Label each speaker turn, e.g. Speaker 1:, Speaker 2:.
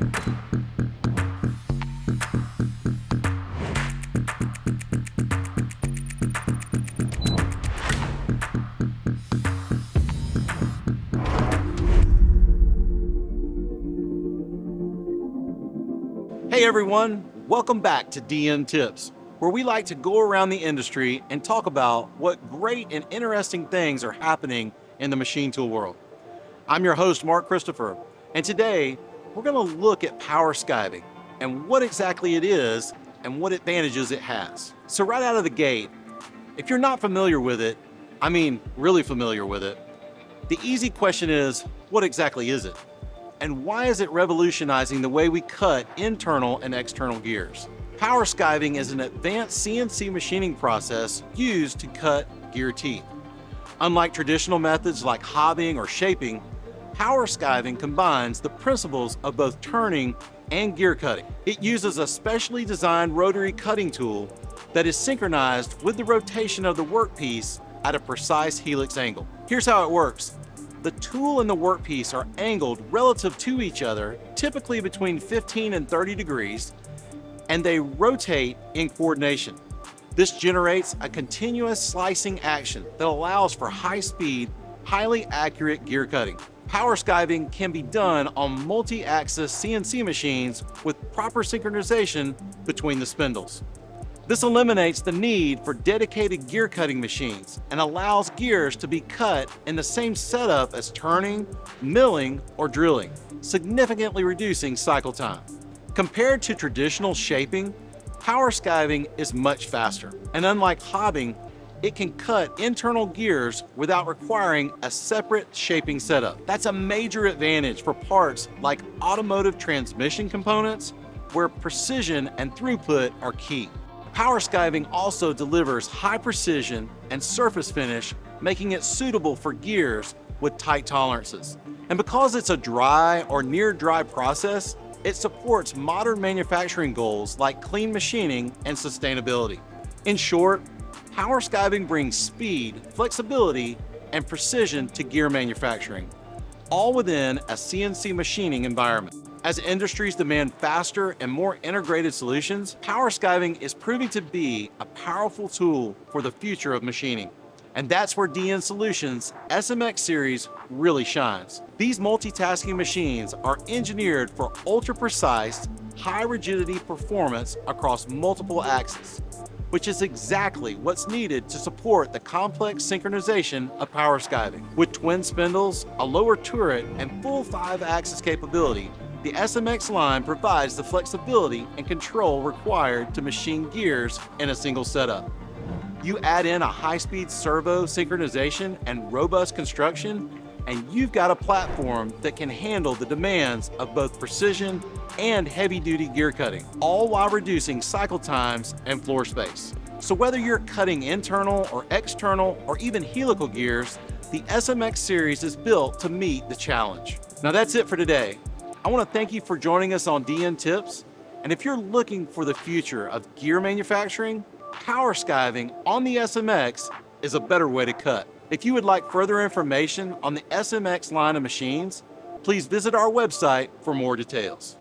Speaker 1: Hey everyone, welcome back to DN Tips, where we like to go around the industry and talk about what great and interesting things are happening in the machine tool world. I'm your host, Mark Christopher, and today we're going to look at power skiving and what exactly it is and what advantages it has. So right out of the gate, if you're not familiar with it, I mean really familiar with it, the easy question is, what exactly is it? And why is it revolutionizing the way we cut internal and external gears? Power skiving is an advanced CNC machining process used to cut gear teeth. Unlike traditional methods like hobbing or shaping, power skiving combines the principles of both turning and gear cutting. It uses a specially designed rotary cutting tool that is synchronized with the rotation of the workpiece at a precise helix angle. Here's how it works. The tool and the workpiece are angled relative to each other, typically between 15 and 30 degrees, and they rotate in coordination. This generates a continuous slicing action that allows for high-speed, highly accurate gear cutting. Power skiving can be done on multi-axis CNC machines with proper synchronization between the spindles. This eliminates the need for dedicated gear cutting machines and allows gears to be cut in the same setup as turning, milling, or drilling, significantly reducing cycle time. Compared to traditional shaping, power skiving is much faster, and unlike hobbing, it can cut internal gears without requiring a separate shaping setup. That's a major advantage for parts like automotive transmission components, where precision and throughput are key. Power skiving also delivers high precision and surface finish, making it suitable for gears with tight tolerances. And because it's a dry or near dry process, it supports modern manufacturing goals like clean machining and sustainability. In short, power skiving brings speed, flexibility, and precision to gear manufacturing, all within a CNC machining environment. As industries demand faster and more integrated solutions, power skiving is proving to be a powerful tool for the future of machining. And that's where DN Solutions' SMX series really shines. These multitasking machines are engineered for ultra-precise, high-rigidity performance across multiple axes, which is exactly what's needed to support the complex synchronization of power skiving. With twin spindles, a lower turret, and full 5-axis capability, the SMX line provides the flexibility and control required to machine gears in a single setup. You add in a high-speed servo synchronization and robust construction, and you've got a platform that can handle the demands of both precision and heavy-duty gear cutting, all while reducing cycle times and floor space. So whether you're cutting internal or external or even helical gears, the SMX series is built to meet the challenge. Now that's it for today. I want to thank you for joining us on DN Tips, and if you're looking for the future of gear manufacturing, power skiving on the SMX is a better way to cut. If you would like further information on the SMX line of machines, please visit our website for more details.